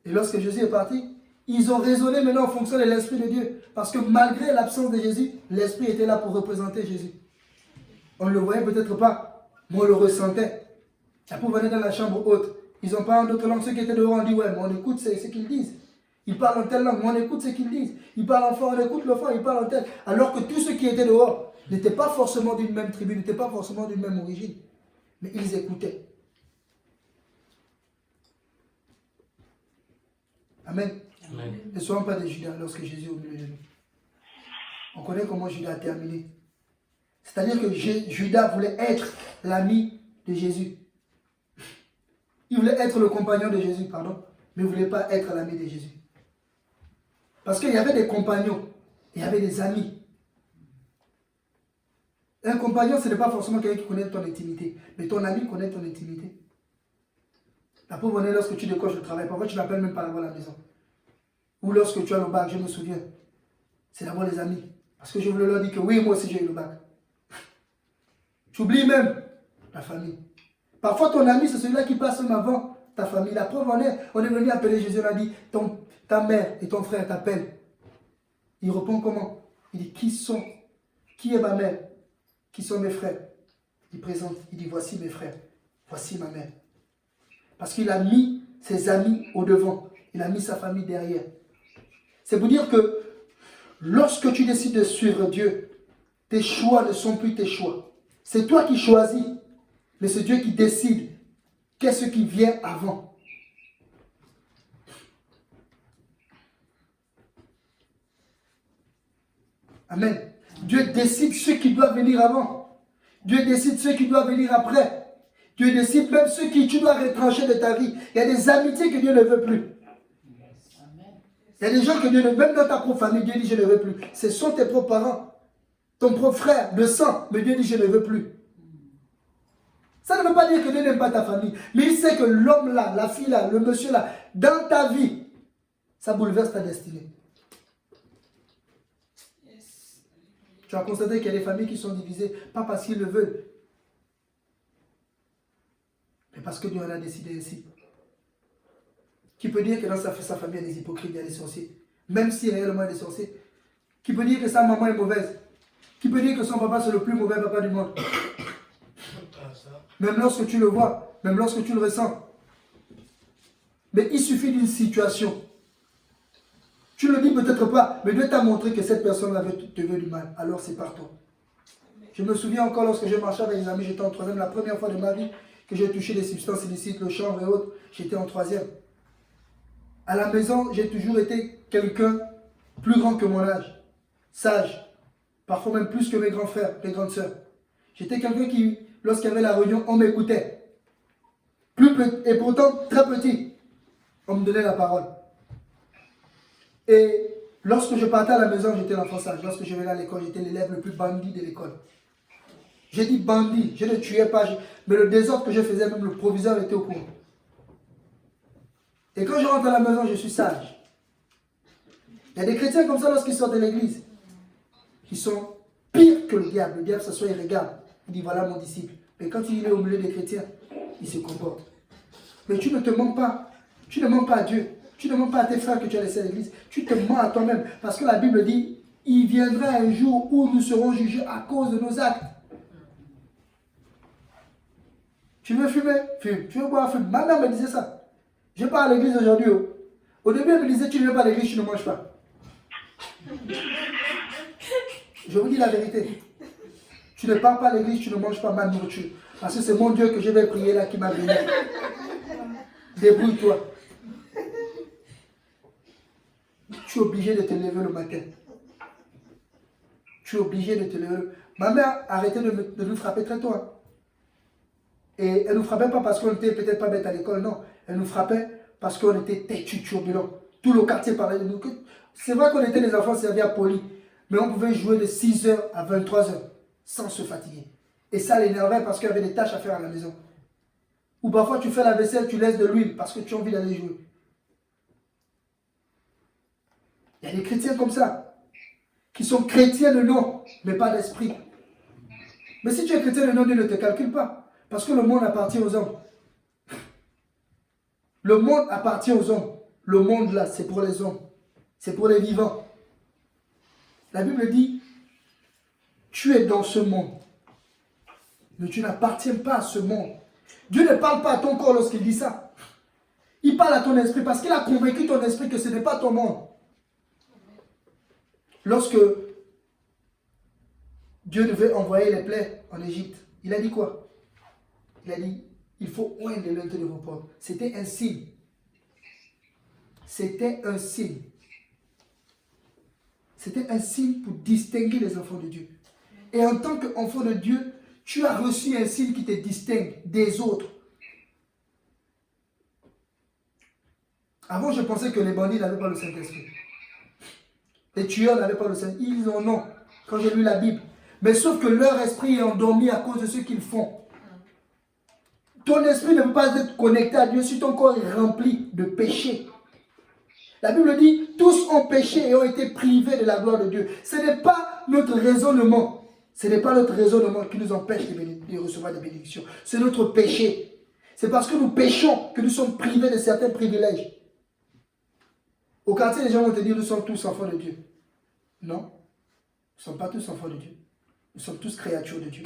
Et lorsque Jésus est parti, ils ont raisonné maintenant en fonction de l'Esprit de Dieu. Parce que malgré l'absence de Jésus, l'Esprit était là pour représenter Jésus. On ne le voyait peut-être pas, mais on le ressentait. La pauvre venait dans la chambre haute. Ils ont parlé en d'autres langues. Ceux qui étaient dehors ont dit, ouais, mais on écoute ce qu'ils disent. Ils parlent en telle langue, mais on écoute ce qu'ils disent. Ils parlent en fort, on écoute le fort, ils parlent en telle. Alors que tous ceux qui étaient dehors n'étaient pas forcément d'une même tribu, n'étaient pas forcément d'une même origine. Mais ils écoutaient. Amen. Amen. Ne soyons pas des Judas lorsque Jésus est au milieu de nous. On connaît comment Judas a terminé. C'est-à-dire que Judas voulait être l'ami de Jésus. Il voulait être le compagnon de Jésus, pardon, mais il ne voulait pas être l'ami de Jésus. Parce qu'il y avait des compagnons, il y avait des amis. Un compagnon, ce n'est pas forcément quelqu'un qui connaît ton intimité, mais ton ami connaît ton intimité. La pauvre année, lorsque tu décoches le travail, parfois tu n'appelles même pas à la maison. Ou lorsque tu as le bac, je me souviens, c'est d'abord les amis. Parce que je voulais leur dire que oui, moi aussi j'ai eu le bac. Tu oublies même la famille. Parfois ton ami, c'est celui-là qui passe même avant ta famille. La preuve en est, on est venu appeler Jésus, on a dit, ta mère et ton frère t'appellent. Il répond comment? Il dit, qui est ma mère? Qui sont mes frères? Il présente, il dit, voici mes frères, voici ma mère. Parce qu'il a mis ses amis au devant, il a mis sa famille derrière. C'est pour dire que lorsque tu décides de suivre Dieu, tes choix ne sont plus tes choix. C'est toi qui choisis, mais c'est Dieu qui décide qu'est-ce qui vient avant. Amen. Dieu décide ce qui doit venir avant. Dieu décide ce qui doit venir après. Dieu décide même ce que tu dois retrancher de ta vie. Il y a des amitiés que Dieu ne veut plus. Il y a des gens que Dieu ne veut, même dans ta propre famille, Dieu dit je ne veux plus. Ce sont tes propres parents, ton propre frère de sang, mais Dieu dit je ne veux plus. Ça ne veut pas dire que Dieu n'aime pas ta famille, mais il sait que l'homme là, la fille là, le monsieur là, dans ta vie, ça bouleverse ta destinée. Tu as constaté qu'il y a des familles qui sont divisées, pas parce qu'ils le veulent, mais parce que Dieu en a décidé ainsi. Qui peut dire que dans sa famille, il y a des hypocrites, il y a des sorciers, même si réellement il y a des sorciers. Qui peut dire que sa maman est mauvaise. Qui peut dire que son papa c'est le plus mauvais papa du monde. Même lorsque tu le vois, même lorsque tu le ressens. Mais il suffit d'une situation. Tu ne le dis peut-être pas, mais Dieu t'a montré que cette personne-là te veut du mal. Alors c'est par toi. Je me souviens encore lorsque je marchais avec les amis, j'étais en troisième, la première fois de ma vie que j'ai touché des substances illicites, le chanvre et autres, j'étais en troisième. À la maison, j'ai toujours été quelqu'un plus grand que mon âge, sage, parfois même plus que mes grands frères, mes grandes sœurs. J'étais quelqu'un qui, lorsqu'il y avait la réunion, on m'écoutait. Et pourtant, très petit, on me donnait la parole. Et lorsque je partais à la maison, j'étais l'enfant sage. Lorsque je venais à l'école, j'étais l'élève le plus bandit de l'école. J'ai dit bandit, je ne tuais pas, mais le désordre que je faisais, même le proviseur était au courant. Et quand je rentre à la maison, je suis sage. Il y a des chrétiens comme ça lorsqu'ils sortent de l'église, qui sont pires que le diable. Le diable s'assoit, il regarde. Il dit voilà mon disciple. Mais quand il est au milieu des chrétiens, il se comporte. Mais tu ne te mens pas. Tu ne mens pas à Dieu. Tu ne mens pas à tes frères que tu as laissés à l'église. Tu te mens à toi-même. Parce que la Bible dit, il viendra un jour où nous serons jugés à cause de nos actes. Tu veux fumer? Fume. Tu veux boire? Fume. Ma mère me disait ça. Je pars à l'église aujourd'hui. Au début, elle me disait, tu ne viens pas à l'église, tu ne manges pas. Je vous dis la vérité. Tu ne pars pas à l'église, tu ne manges pas ma nourriture. Parce que c'est mon Dieu que je vais prier là qui m'a béni. Débrouille-toi. Tu es obligé de te lever le matin. Tu es obligé de te lever. Ma mère arrêtait de nous frapper très tôt. Hein. Et elle ne nous frappait pas parce qu'on était peut-être pas bête à l'école, non. Elle nous frappait parce qu'on était têtus, turbulents. Tout le quartier parlait de nous. C'est vrai qu'on était des enfants servis à poli, mais on pouvait jouer de 6h à 23h sans se fatiguer. Et ça l'énervait parce qu'il y avait des tâches à faire à la maison. Ou parfois tu fais la vaisselle, tu laisses de l'huile parce que tu as envie d'aller jouer. Il y a des chrétiens comme ça, qui sont chrétiens de nom, mais pas d'esprit. Mais si tu es chrétien de nom, Dieu ne te calcule pas. Parce que le monde appartient aux hommes. Le monde appartient aux hommes. Le monde là, c'est pour les hommes. C'est pour les vivants. La Bible dit, tu es dans ce monde. Mais tu n'appartiens pas à ce monde. Dieu ne parle pas à ton corps lorsqu'il dit ça. Il parle à ton esprit parce qu'il a convaincu ton esprit que ce n'est pas ton monde. Lorsque Dieu devait envoyer les plaies en Égypte, il a dit quoi? Il a dit, il faut oindre les linteaux de vos portes. C'était un signe. C'était un signe. C'était un signe pour distinguer les enfants de Dieu. Et en tant qu'enfant de Dieu, tu as reçu un signe qui te distingue des autres. Avant, je pensais que les bandits n'avaient pas le Saint-Esprit. Les tueurs n'avaient pas le Saint-Esprit. Ils en ont, quand j'ai lu la Bible. Mais sauf que leur esprit est endormi à cause de ce qu'ils font. Ton esprit ne peut pas être connecté à Dieu si ton corps est rempli de péché. La Bible dit, tous ont péché et ont été privés de la gloire de Dieu. Ce n'est pas notre raisonnement. Ce n'est pas notre raisonnement qui nous empêche de recevoir des bénédictions. C'est notre péché. C'est parce que nous péchons que nous sommes privés de certains privilèges. Au quartier, les gens vont te dire, nous sommes tous enfants de Dieu. Non, nous ne sommes pas tous enfants de Dieu. Nous sommes tous créatures de Dieu.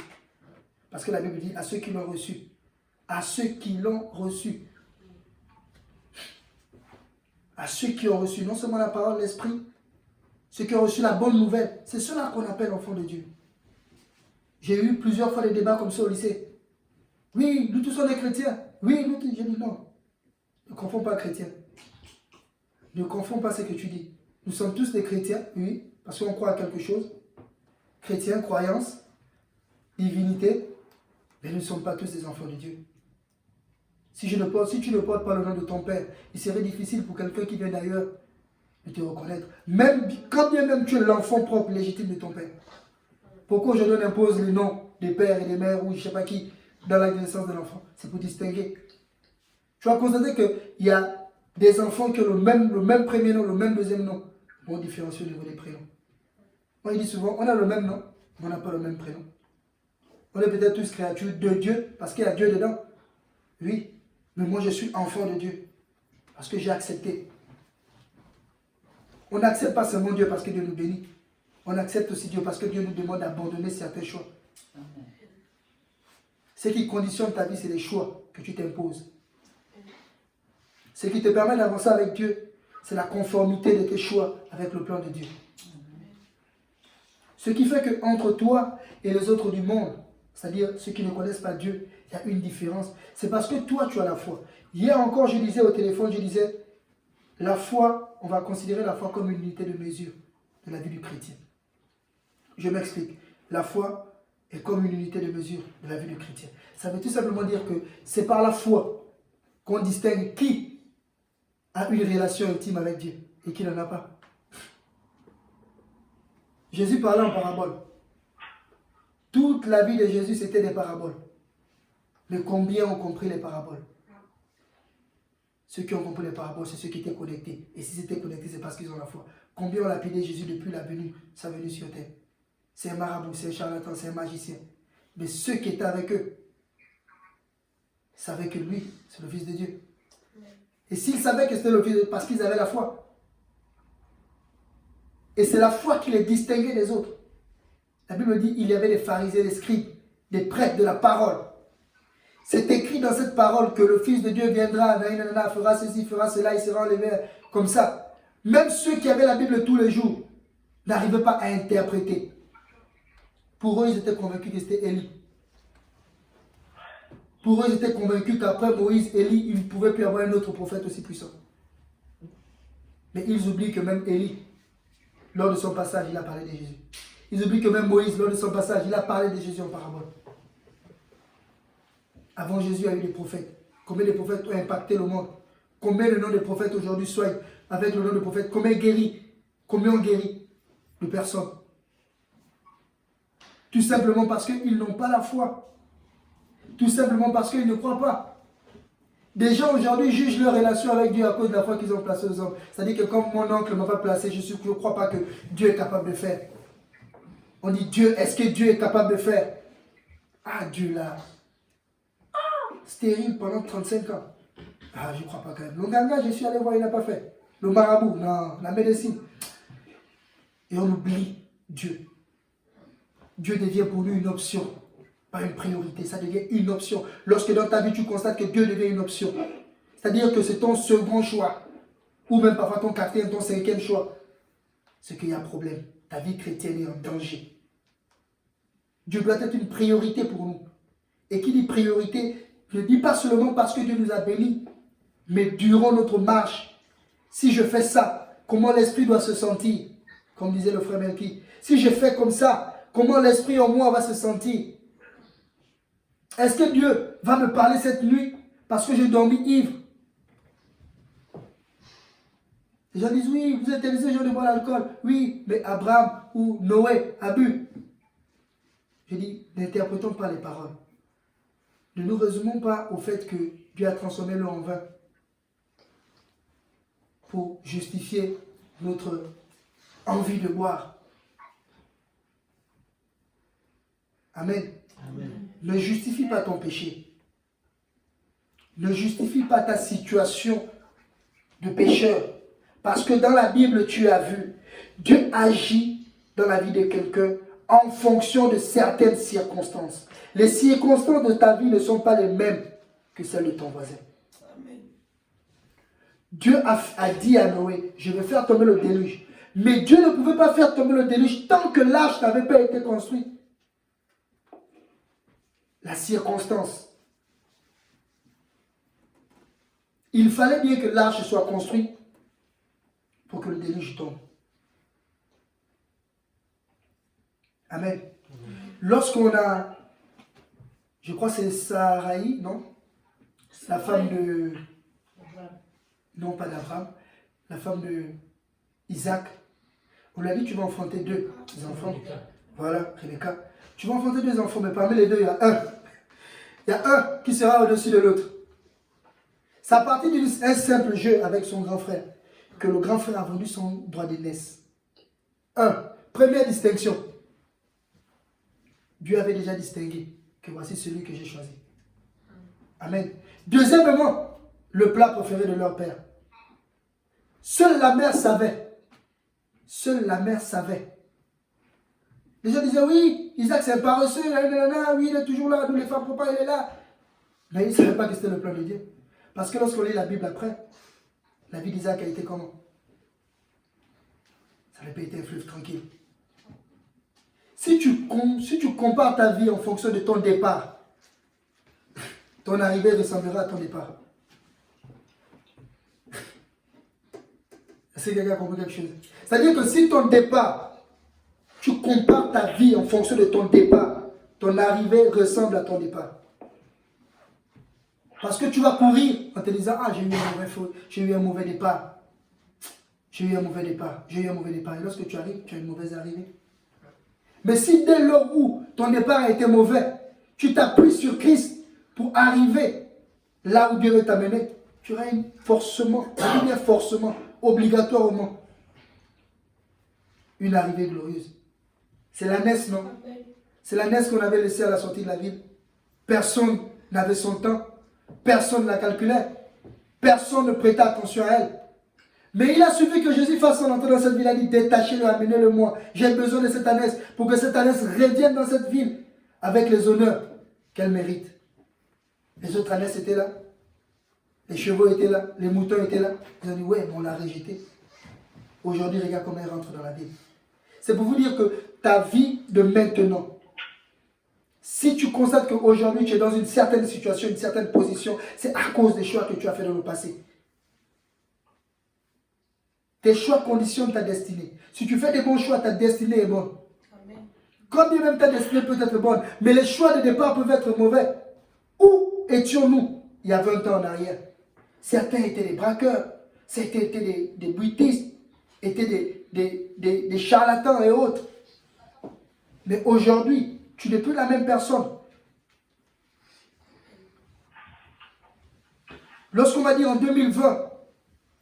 Parce que la Bible dit, à ceux qui l'ont reçu. À ceux qui l'ont reçu. À ceux qui ont reçu non seulement la parole, l'esprit, ceux qui ont reçu la bonne nouvelle. C'est cela qu'on appelle enfants de Dieu. J'ai eu plusieurs fois des débats comme ça au lycée. Oui, nous tous sommes des chrétiens. Oui, nous tous. J'ai dit non. Ne confonds pas chrétien. Ne confonds pas ce que tu dis. Nous sommes tous des chrétiens, oui, parce qu'on croit à quelque chose. Chrétien, croyance, divinité, mais nous ne sommes pas tous des enfants de Dieu. Si tu ne portes pas le nom de ton Père, il serait difficile pour quelqu'un qui vient d'ailleurs de te reconnaître. Même quand bien même tu es l'enfant propre, légitime de ton Père. Pourquoi aujourd'hui on impose les noms des pères et des mères ou je ne sais pas qui dans la naissance de l'enfant? C'est pour distinguer. Tu vas constater qu'il y a des enfants qui ont le même premier nom, le même deuxième nom. On différencie au niveau des prénoms. On dit souvent, on a le même nom, mais on n'a pas le même prénom. On est peut-être tous créatures de Dieu, parce qu'il y a Dieu dedans. Oui, mais moi je suis enfant de Dieu, parce que j'ai accepté. On n'accepte pas seulement Dieu parce que Dieu nous bénit. On accepte aussi Dieu parce que Dieu nous demande d'abandonner certains choix. Ce qui conditionne ta vie, c'est les choix que tu t'imposes. Ce qui te permet d'avancer avec Dieu, c'est la conformité de tes choix avec le plan de Dieu. Ce qui fait qu'entre toi et les autres du monde, c'est-à-dire ceux qui ne connaissent pas Dieu, il y a une différence. C'est parce que toi, tu as la foi. Hier encore, je disais au téléphone, je disais, la foi, on va considérer la foi comme une unité de mesure de la vie du chrétien. Je m'explique. La foi est comme une unité de mesure de la vie du chrétien. Ça veut tout simplement dire que c'est par la foi qu'on distingue qui a une relation intime avec Dieu et qui n'en a pas. Jésus parlait en parabole. Toute la vie de Jésus, c'était des paraboles. Mais combien ont compris les paraboles? Ceux qui ont compris les paraboles, c'est ceux qui étaient connectés. Et si c'était connecté, c'est parce qu'ils ont la foi. Combien ont lapidé Jésus depuis sa venue sur terre? C'est un marabout, c'est un charlatan, c'est un magicien. Mais ceux qui étaient avec eux savaient que lui, c'est le Fils de Dieu. Et s'ils savaient que c'était le Fils de Dieu, parce qu'ils avaient la foi. Et c'est la foi qui les distinguait des autres. La Bible dit il y avait des pharisiens, des scribes, des prêtres de la parole. C'est écrit dans cette parole que le Fils de Dieu viendra, fera ceci, fera cela, il sera enlevé comme ça. Même ceux qui avaient la Bible tous les jours n'arrivaient pas à interpréter. Pour eux, ils étaient convaincus que c'était Élie. Pour eux, ils étaient convaincus qu'après Moïse, Élie, il ne pouvait plus avoir un autre prophète aussi puissant. Mais ils oublient que même Élie, lors de son passage, il a parlé de Jésus. Ils oublient que même Moïse, lors de son passage, il a parlé de Jésus en parabole. Avant Jésus, il y a eu des prophètes. Combien de prophètes ont impacté le monde? Combien le nom de prophètes aujourd'hui soignent avec le nom de prophète? Combien guérit? Combien ont guéri? De personnes. Tout simplement parce qu'ils n'ont pas la foi. Tout simplement parce qu'ils ne croient pas. Des gens aujourd'hui jugent leur relation avec Dieu à cause de la foi qu'ils ont placée aux hommes. C'est-à-dire que comme mon oncle ne m'a pas placé, je ne crois pas que Dieu est capable de faire. On dit Dieu, est-ce que Dieu est capable de faire? Ah, Dieu là. Stérile pendant 35 ans. Ah, je ne crois pas quand même. Le ganga, je suis allé voir, il n'a pas fait. Le marabout, non, la médecine. Et on oublie Dieu. Dieu devient pour nous une option, pas une priorité. Ça devient une option. Lorsque dans ta vie, tu constates que Dieu devient une option. C'est-à-dire que c'est ton second choix. Ou même parfois ton quatrième, ton cinquième choix. C'est qu'il y a un problème. Ta vie chrétienne est en danger. Dieu doit être une priorité pour nous. Et qui dit priorité, ne dit pas seulement parce que Dieu nous a bénis, mais durant notre marche. Si je fais ça, comment l'esprit doit se sentir? Comme disait le frère Melki. Si je fais comme ça, comment l'esprit en moi va se sentir? Est-ce que Dieu va me parler cette nuit parce que j'ai dormi ivre? Les gens disent, oui, vous êtes interdit de boire l'alcool. Oui, mais Abraham ou Noé a bu. Je dis, n'interprétons pas les paroles. Ne nous résumons pas au fait que Dieu a transformé l'eau en vin pour justifier notre envie de boire. Amen. Amen. Ne justifie pas ton péché. Ne justifie pas ta situation de pécheur. Parce que dans la Bible, tu as vu, Dieu agit dans la vie de quelqu'un en fonction de certaines circonstances. Les circonstances de ta vie ne sont pas les mêmes que celles de ton voisin. Amen. Dieu a dit à Noé, je vais faire tomber le déluge. Mais Dieu ne pouvait pas faire tomber le déluge tant que l'arche n'avait pas été construite. La circonstance. Il fallait bien que l'arche soit construite pour que le déluge tombe. Amen. Lorsqu'on a, je crois que c'est Sarai, non? La femme de, non pas d'Abraham, la femme de Isaac. On lui a dit, tu vas enfanter deux enfants. Voilà, Rebecca. Tu vas enfanter deux enfants, mais parmi les deux, il y a un. Il y a un qui sera au-dessus de l'autre. C'est à partir d'un simple jeu avec son grand frère que le grand frère a vendu son droit d'aînesse. Première distinction. Dieu avait déjà distingué que voici celui que j'ai choisi. Amen. Deuxièmement, le plat préféré de leur père. Seule la mère savait. Seule la mère savait. Les gens disaient, oui, Isaac c'est un paresseux, oui, il est toujours là, nous les femmes, papa, il est là. Mais ils ne savaient pas que c'était le plan de Dieu. Parce que lorsqu'on lit la Bible après, la vie d'Isaac a été comment? Ça n'a pas été un fleuve tranquille. Si tu compares ta vie en fonction de ton départ, ton arrivée ressemblera à ton départ. Est-ce que quelqu'un a compris quelque chose? C'est-à-dire que si ton départ, tu compares ta vie en fonction de ton départ, ton arrivée ressemble à ton départ. Parce que tu vas courir en te disant, ah, j'ai eu un mauvais départ. J'ai eu un mauvais départ. J'ai eu un mauvais départ. Et lorsque tu arrives, tu as une mauvaise arrivée. Mais si dès lors où ton départ a été mauvais, tu t'appuies sur Christ pour arriver là où Dieu veut t'amener, tu auras forcément, obligatoirement, une arrivée glorieuse. C'est la NES, non? C'est la NES qu'on avait laissée à la sortie de la ville. Personne n'avait son temps. Personne ne la calculait. Personne ne prêtait attention à elle. Mais il a suffi que Jésus fasse son entrée dans cette ville. Il a dit, détachez-le, amenez-le moi. J'ai besoin de cette ânesse pour que cette ânesse revienne dans cette ville avec les honneurs qu'elle mérite. Les autres ânesses étaient là. Les chevaux étaient là. Les moutons étaient là. Ils ont dit, ouais, mais on l'a rejeté. Aujourd'hui, regarde comment elle rentre dans la ville. C'est pour vous dire que ta vie de maintenant, si tu constates qu'aujourd'hui tu es dans une certaine situation, une certaine position, c'est à cause des choix que tu as fait dans le passé. Tes choix conditionnent ta destinée. Si tu fais des bons choix, ta destinée est bonne. Amen. Quand bien même ta destinée peut être bonne, mais les choix de départ peuvent être mauvais. Où étions-nous il y a 20 ans en arrière? Certains étaient des braqueurs, certains étaient des bruitistes, étaient des charlatans et autres. Mais aujourd'hui, tu n'es plus la même personne. Lorsqu'on va dire en 2020,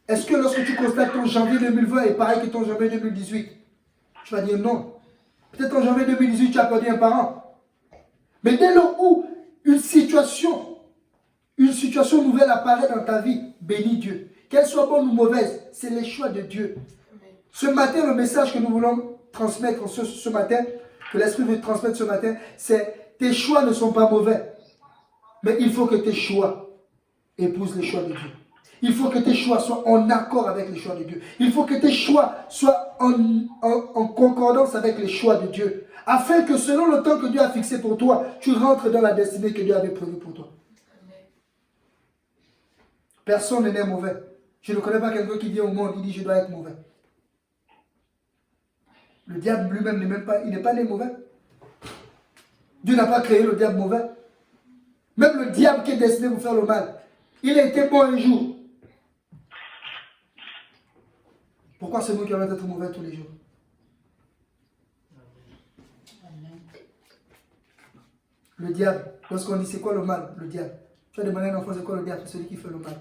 est-ce que lorsque tu constates ton janvier 2020 est pareil que ton janvier 2018? Tu vas dire non. Peut-être en janvier 2018, tu as perdu un parent. Mais dès lors où une situation nouvelle apparaît dans ta vie, bénis Dieu. Qu'elle soit bonne ou mauvaise, c'est les choix de Dieu. Ce matin, le message que nous voulons transmettre ce matin, que l'Esprit veut transmettre ce matin, c'est tes choix ne sont pas mauvais. Mais il faut que tes choix épousent les choix de Dieu. Il faut que tes choix soient en accord avec les choix de Dieu. Il faut que tes choix soient en concordance avec les choix de Dieu. Afin que selon le temps que Dieu a fixé pour toi, tu rentres dans la destinée que Dieu avait prévue pour toi. Personne n'est né mauvais. Je ne connais pas quelqu'un qui vient au monde, il dit je dois être mauvais. Le diable lui-même il n'est pas né mauvais. Dieu n'a pas créé le diable mauvais. Même le diable qui est destiné pour faire le mal, il a été bon un jour. Pourquoi c'est nous qui allons être mauvais tous les jours? Le diable, lorsqu'on dit c'est quoi le mal? Le diable. Tu as demandé à un enfant c'est quoi le diable? C'est celui qui fait le mal.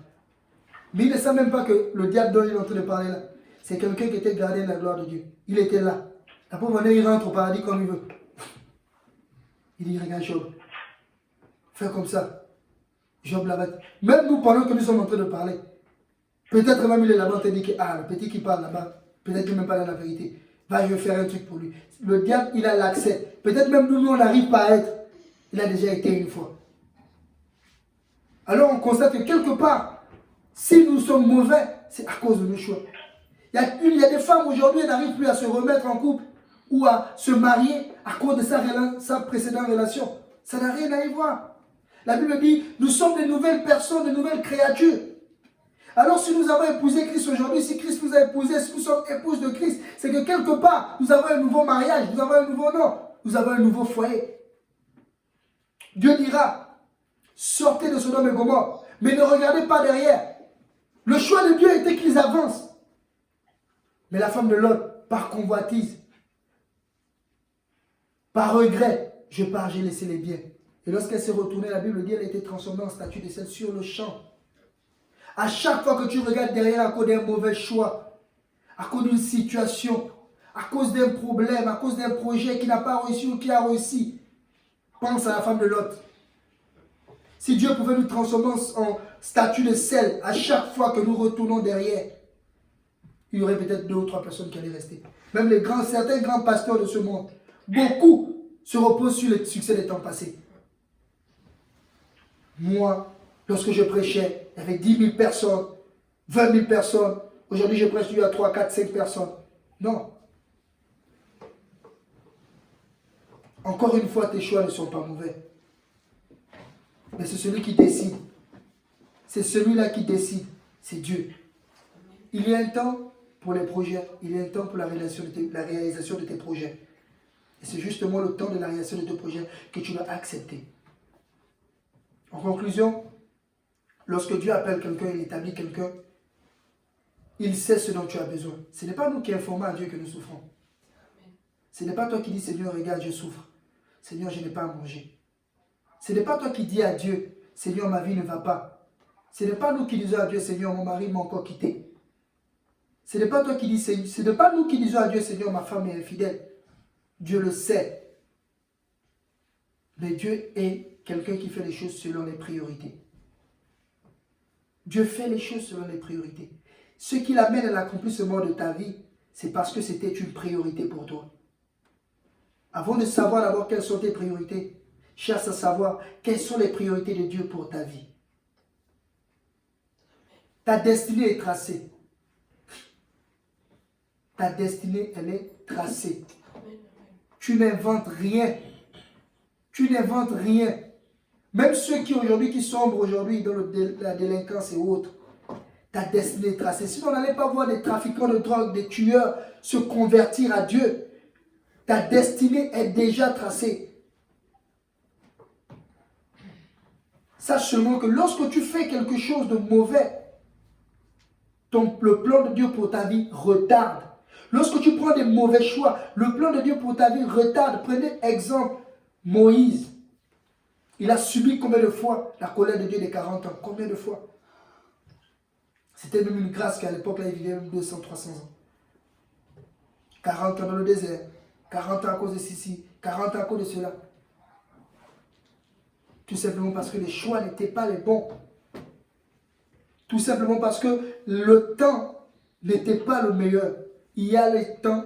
Mais il ne sait même pas que le diable dont il est en train de parler là, c'est quelqu'un qui était gardien de la gloire de Dieu. Il était là. La pauvre année, il rentre au paradis comme il veut. Il dit, regarde Job, fais comme ça. Job là-bas. Même nous, pendant que nous sommes en train de parler, peut-être même il est là-bas, on te dit que, le petit qui parle là-bas, peut-être qu'il ne même pas dans la vérité. Va, je vais faire un truc pour lui. Le diable, il a l'accès. Peut-être même nous, on n'arrive pas à être. Il a déjà été une fois. Alors on constate que quelque part, si nous sommes mauvais, c'est à cause de nos choix. Il y a des femmes aujourd'hui, elles n'arrivent plus à se remettre en couple ou à se marier à cause de sa précédente relation. Ça n'a rien à y voir. La Bible dit, nous sommes des nouvelles personnes, des nouvelles créatures. Alors si nous avons épousé Christ aujourd'hui, si Christ nous a épousés, si nous sommes épouses de Christ, c'est que quelque part, nous avons un nouveau mariage, nous avons un nouveau nom, nous avons un nouveau foyer. Dieu dira, sortez de Sodome et Gomorrhe, mais ne regardez pas derrière. Le choix de Dieu était qu'ils avancent. Mais la femme de Lot, par convoitise, par regret, je pars, j'ai laissé les biens. Et lorsqu'elle s'est retournée, la Bible dit, elle a été transformée en statue de sel sur le champ. À chaque fois que tu regardes derrière à cause d'un mauvais choix, à cause d'une situation, à cause d'un problème, à cause d'un projet qui n'a pas réussi ou qui a réussi, pense à la femme de Lot. Si Dieu pouvait nous transformer en statue de sel à chaque fois que nous retournons derrière, il y aurait peut-être 2 ou 3 personnes qui allaient rester. Même certains grands pasteurs de ce monde, beaucoup se reposent sur le succès des temps passés. Moi, lorsque je prêchais, il y avait 10 000 personnes, 20 000 personnes. Aujourd'hui, je prêche à 3, 4, 5 personnes. Non. Encore une fois, tes choix ne sont pas mauvais. Mais c'est celui qui décide. C'est celui-là qui décide. C'est Dieu. Il y a un temps pour les projets. Il y a un temps pour la réalisation de tes projets. Et c'est justement le temps de la réalisation de tes projets que tu dois accepter. En conclusion, lorsque Dieu appelle quelqu'un, il établit quelqu'un, il sait ce dont tu as besoin. Ce n'est pas nous qui informons à Dieu que nous souffrons. Ce n'est pas toi qui dis, Seigneur, regarde, je souffre. Seigneur, je n'ai pas à manger. Ce n'est pas toi qui dis à Dieu, Seigneur, ma vie ne va pas. Ce n'est pas nous qui disons à Dieu, Seigneur, mon mari m'a encore quitté. Ce n'est pas toi qui dis, ce n'est pas nous qui disons à Dieu, Seigneur, ma femme est infidèle. Dieu le sait. Mais Dieu est quelqu'un qui fait les choses selon les priorités. Dieu fait les choses selon les priorités. Ce qui l'amène à l'accomplissement de ta vie, c'est parce que c'était une priorité pour toi. Avant de savoir d'abord quelles sont tes priorités, cherche à savoir quelles sont les priorités de Dieu pour ta vie. Ta destinée est tracée. Ta destinée, elle est tracée. Tu n'inventes rien. Tu n'inventes rien. Même ceux qui aujourd'hui, qui sombrent aujourd'hui dans la délinquance et autres, ta destinée est tracée. Si on n'allait pas voir des trafiquants de drogue, des tueurs se convertir à Dieu, ta destinée est déjà tracée. Sache seulement que lorsque tu fais quelque chose de mauvais, le plan de Dieu pour ta vie retarde. Lorsque tu prends des mauvais choix, le plan de Dieu pour ta vie retarde. Prenez exemple Moïse. Il a subi combien de fois la colère de Dieu des 40 ans? Combien de fois? C'était même une grâce qu'à l'époque, là, il vivait même 200, 300 ans. 40 ans dans le désert. 40 ans à cause de ceci. 40 ans à cause de cela. Tout simplement parce que les choix n'étaient pas les bons. Tout simplement parce que le temps n'était pas le meilleur. Il y a les temps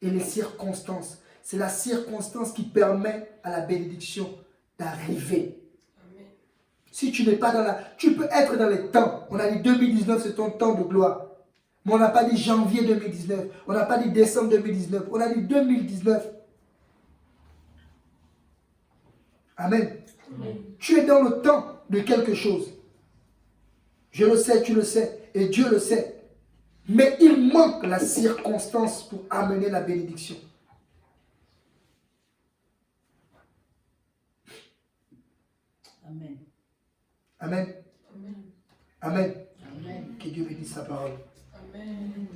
et les circonstances. C'est la circonstance qui permet à la bénédiction d'arriver. Si tu n'es pas dans la... Tu peux être dans les temps. On a dit 2019, c'est ton temps de gloire. Mais on n'a pas dit janvier 2019. On n'a pas dit décembre 2019. On a dit 2019. Amen. Amen. Tu es dans le temps de quelque chose. Je le sais, tu le sais. Et Dieu le sait. Mais il manque la circonstance pour amener la bénédiction. Amen. Amen. Amen. Amen. Amen. Que Dieu bénisse sa parole. Amen.